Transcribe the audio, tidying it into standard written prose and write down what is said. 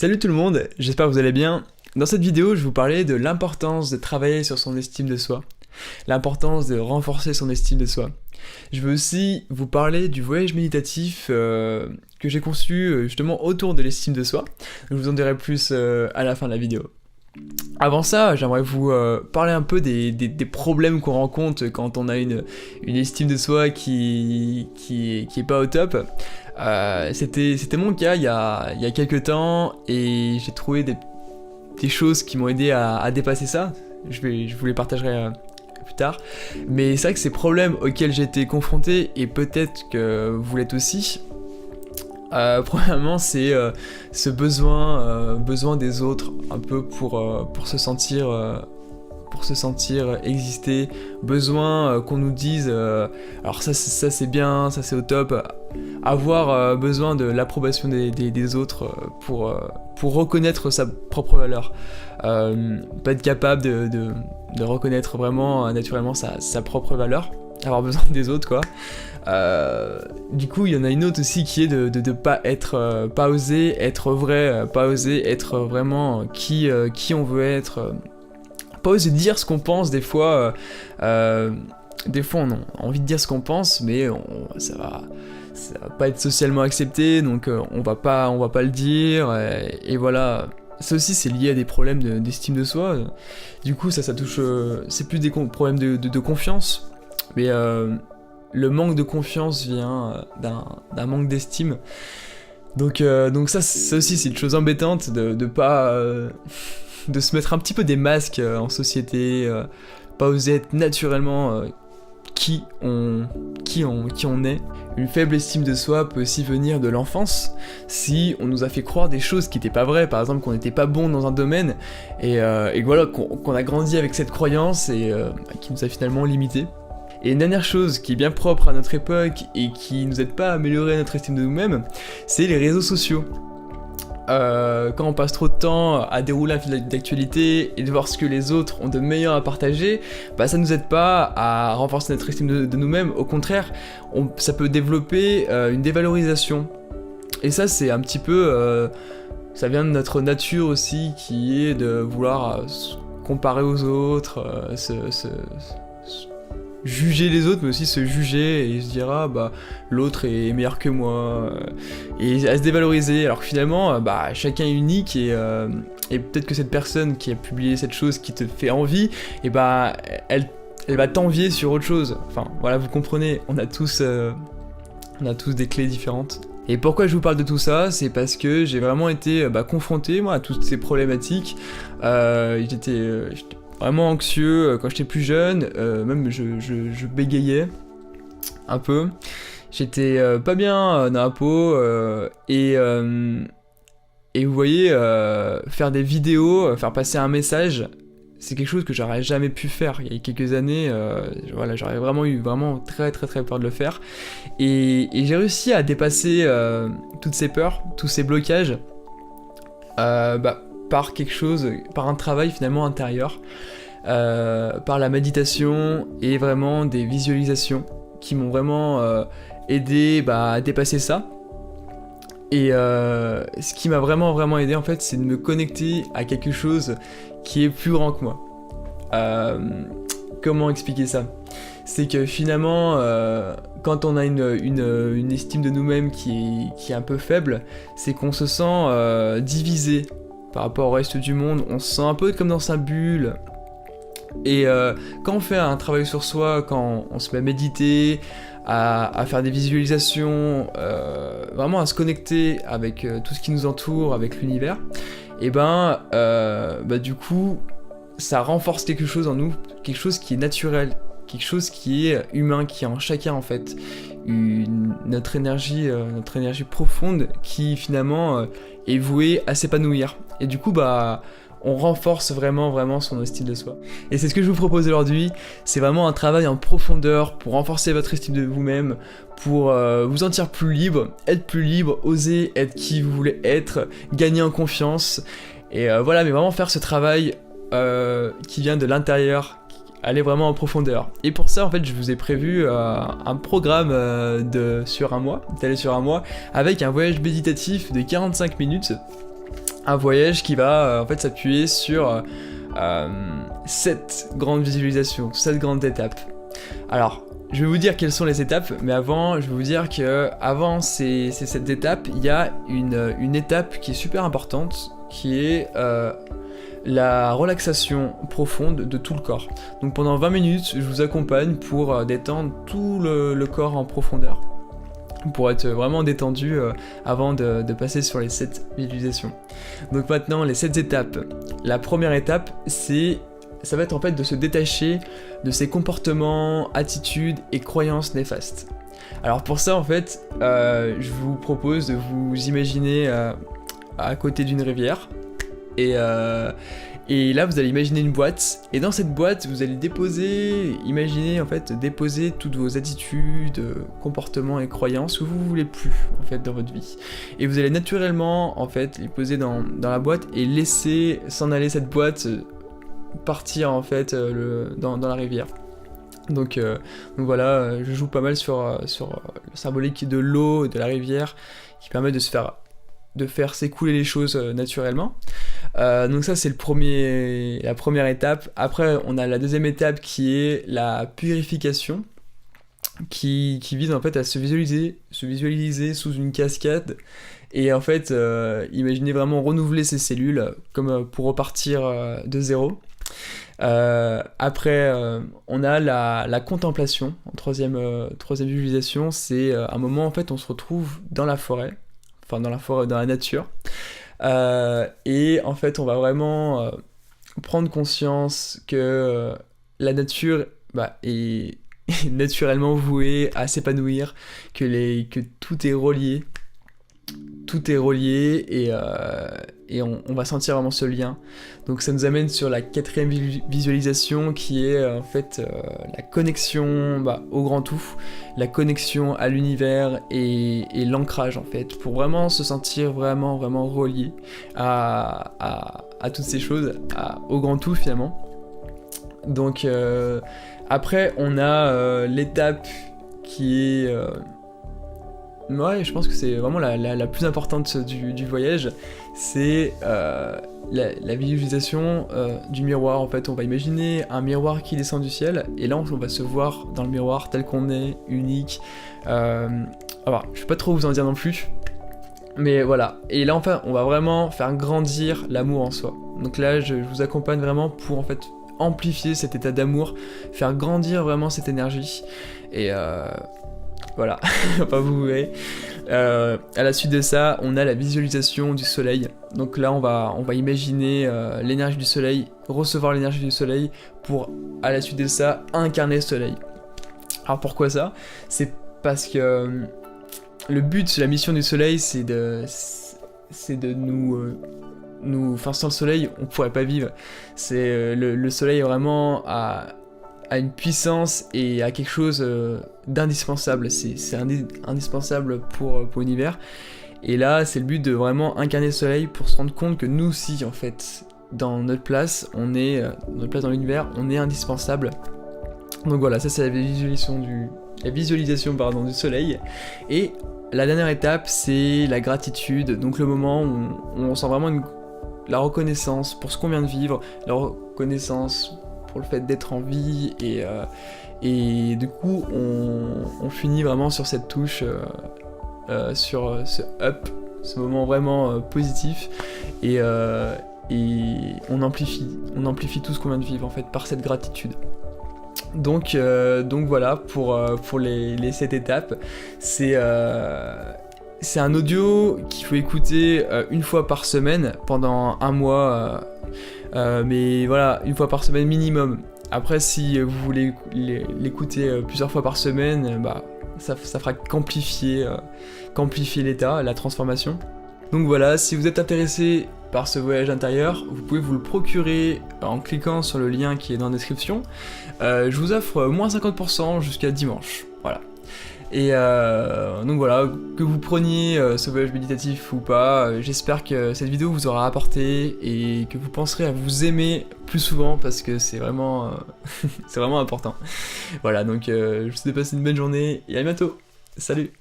Salut tout le monde, j'espère que vous allez bien. Dans cette vidéo, je vais vous parler de l'importance de travailler sur son estime de soi, l'importance de renforcer son estime de soi. Je veux aussi vous parler du voyage méditatif que j'ai conçu justement autour de l'estime de soi. Je vous en dirai plus à la fin de la vidéo. Avant ça, j'aimerais vous parler un peu des problèmes qu'on rencontre quand on a une estime de soi qui est pas au top. C'était mon cas il y a quelques temps et j'ai trouvé des choses qui m'ont aidé à dépasser ça. Je vous les partagerai plus tard. Mais c'est vrai que ces problèmes auxquels j'ai été confronté, et peut-être que vous l'êtes aussi, premièrement c'est ce besoin des autres, un peu pour se sentir exister, besoin qu'on nous dise alors ça c'est bien, ça c'est au top, avoir besoin de l'approbation des autres pour reconnaître sa propre valeur, pas être capable de reconnaître vraiment naturellement sa propre valeur, avoir besoin des autres quoi. Du coup il y en a une autre aussi qui est de pas être, pas oser être vrai, pas oser être vraiment qui on veut être, pas oser dire ce qu'on pense des fois. Des fois on a envie de dire ce qu'on pense, mais ça va pas être socialement accepté, donc on va pas le dire, et voilà. Ça aussi c'est lié à des problèmes d'estime de soi. Du coup ça touche, c'est plus des problèmes de confiance, mais le manque de confiance vient d'un manque d'estime. Donc ça aussi c'est une chose embêtante de pas de se mettre un petit peu des masques en société, pas oser être naturellement qui on est. Une faible estime de soi peut aussi venir de l'enfance, si on nous a fait croire des choses qui n'étaient pas vraies, par exemple qu'on n'était pas bon dans un domaine, et voilà, qu'on a grandi avec cette croyance et qui nous a finalement limités. Et une dernière chose qui est bien propre à notre époque et qui nous aide pas à améliorer notre estime de nous-mêmes, c'est les réseaux sociaux. Quand on passe trop de temps à dérouler un fil d'actualité et de voir ce que les autres ont de meilleur à partager, bah ça nous aide pas à renforcer notre estime de nous-mêmes. Au contraire, ça peut développer une dévalorisation. Et ça c'est un petit peu, ça vient de notre nature aussi, qui est de vouloir se comparer aux autres, juger les autres, mais aussi se juger et se dire ah bah l'autre est meilleur que moi, et à se dévaloriser, alors que finalement bah chacun est unique, et peut-être que cette personne qui a publié cette chose qui te fait envie, et bah elle va t'envier sur autre chose. Enfin voilà, vous comprenez, on a tous des clés différentes. Et pourquoi je vous parle de tout ça, c'est parce que j'ai vraiment été confronté moi à toutes ces problématiques. J'étais vraiment anxieux quand j'étais plus jeune, même je bégayais un peu, j'étais pas bien dans la peau, et vous voyez, faire des vidéos, faire passer un message, c'est quelque chose que j'aurais jamais pu faire il y a quelques années. Voilà, j'aurais vraiment eu très peur de le faire, et j'ai réussi à dépasser toutes ces peurs, tous ces blocages, par quelque chose, par un travail finalement intérieur, par la méditation et vraiment des visualisations qui m'ont vraiment aidé à dépasser ça. Et ce qui m'a vraiment aidé en fait, c'est de me connecter à quelque chose qui est plus grand que moi. Comment expliquer ça ? C'est que finalement, quand on a une estime de nous-mêmes qui est un peu faible, c'est qu'on se sent divisé par rapport au reste du monde, on se sent un peu comme dans sa bulle. Et quand on fait un travail sur soi, quand on se met à méditer, à faire des visualisations, vraiment à se connecter avec tout ce qui nous entoure, avec l'univers, et du coup ça renforce quelque chose en nous, quelque chose qui est naturel, quelque chose qui est humain, qui est en chacun en fait, notre énergie profonde qui finalement est vouée à s'épanouir. Et du coup on renforce vraiment son estime de soi. Et c'est ce que je vous propose aujourd'hui, c'est vraiment un travail en profondeur pour renforcer votre estime de vous-même, pour vous sentir plus libre, oser être qui vous voulez être, gagner en confiance, et voilà, mais vraiment faire ce travail qui vient de l'intérieur, aller vraiment en profondeur. Et pour ça en fait je vous ai prévu un programme sur un mois, avec un voyage méditatif de 45 minutes, un voyage qui va en fait s'appuyer sur 7 grandes visualisations, 7 grandes étapes. Alors, je vais vous dire quelles sont les étapes, mais avant, je vais vous dire que avant ces 7 étapes, il y a une étape qui est super importante, qui est la relaxation profonde de tout le corps. Donc pendant 20 minutes, je vous accompagne pour détendre tout le corps en profondeur, pour être vraiment détendu avant de passer sur les 7 visualisations. Donc maintenant, les 7 étapes. La première étape, ça va être en fait de se détacher de ses comportements, attitudes et croyances néfastes. Alors pour ça, en fait, je vous propose de vous imaginer à côté d'une rivière. Et là, vous allez imaginer une boîte, et dans cette boîte, vous allez déposer toutes vos attitudes, comportements et croyances que vous voulez plus, en fait, dans votre vie. Et vous allez naturellement, en fait, les poser dans la boîte et laisser s'en aller cette boîte, partir, en fait, dans la rivière. Donc voilà, je joue pas mal sur le symbolique de l'eau et de la rivière, qui permet de faire s'écouler les choses naturellement. Donc ça c'est la première étape. Après on a la deuxième étape qui est la purification, qui vise en fait à se visualiser sous une cascade et en fait imaginez vraiment renouveler ses cellules comme pour repartir de zéro. Après on a la contemplation en troisième visualisation. C'est un moment en fait on se retrouve dans la forêt, dans la nature, et en fait on va vraiment prendre conscience que la nature est naturellement vouée à s'épanouir, que tout est relié, et on va sentir vraiment ce lien. Donc ça nous amène sur la quatrième visualisation qui est en fait la connexion au grand tout, la connexion à l'univers et l'ancrage en fait, pour vraiment se sentir vraiment relié à toutes ces choses, au grand tout finalement. Donc après on a l'étape qui est... ouais, je pense que c'est vraiment la plus importante du voyage, c'est la visualisation du miroir. En fait, on va imaginer un miroir qui descend du ciel, et là on va se voir dans le miroir tel qu'on est, unique. Alors, je vais pas trop vous en dire non plus, mais voilà. Et là enfin, on va vraiment faire grandir l'amour en soi. Donc là, je vous accompagne vraiment pour en fait amplifier cet état d'amour, faire grandir vraiment cette énergie, et voilà, enfin vous verrez. À la suite de ça, on a la visualisation du soleil. Donc là, on va imaginer l'énergie du soleil, recevoir l'énergie du soleil pour, à la suite de ça, incarner le soleil. Alors pourquoi ça ? C'est parce que le but, la mission du soleil, c'est de nous... Enfin, sans le soleil, on pourrait pas vivre. C'est le soleil est vraiment à une puissance et à quelque chose d'indispensable. C'est indispensable pour l'univers. Et là, c'est le but de vraiment incarner le soleil pour se rendre compte que nous aussi, en fait, dans notre place, dans l'univers, on est indispensable. Donc voilà, ça c'est la visualisation du soleil. Et la dernière étape, c'est la gratitude. Donc le moment où on ressent vraiment la reconnaissance pour ce qu'on vient de vivre, la reconnaissance pour le fait d'être en vie, et du coup on finit vraiment sur cette touche, sur ce up, ce moment vraiment positif, et on amplifie tout ce qu'on vient de vivre en fait par cette gratitude. Donc voilà pour les 7 étapes. C'est un audio qu'il faut écouter une fois par semaine pendant un mois, mais voilà, une fois par semaine minimum. Après, si vous voulez l'écouter plusieurs fois par semaine, ça fera qu'amplifier l'état, la transformation. Donc voilà, si vous êtes intéressé par ce voyage intérieur, vous pouvez vous le procurer en cliquant sur le lien qui est dans la description. Je vous offre moins 50% jusqu'à dimanche. Voilà. Et donc voilà, que vous preniez ce voyage méditatif ou pas, j'espère que cette vidéo vous aura apporté et que vous penserez à vous aimer plus souvent, parce que c'est vraiment, c'est vraiment important. Voilà, donc je vous souhaite de passer une bonne journée et à bientôt. Salut!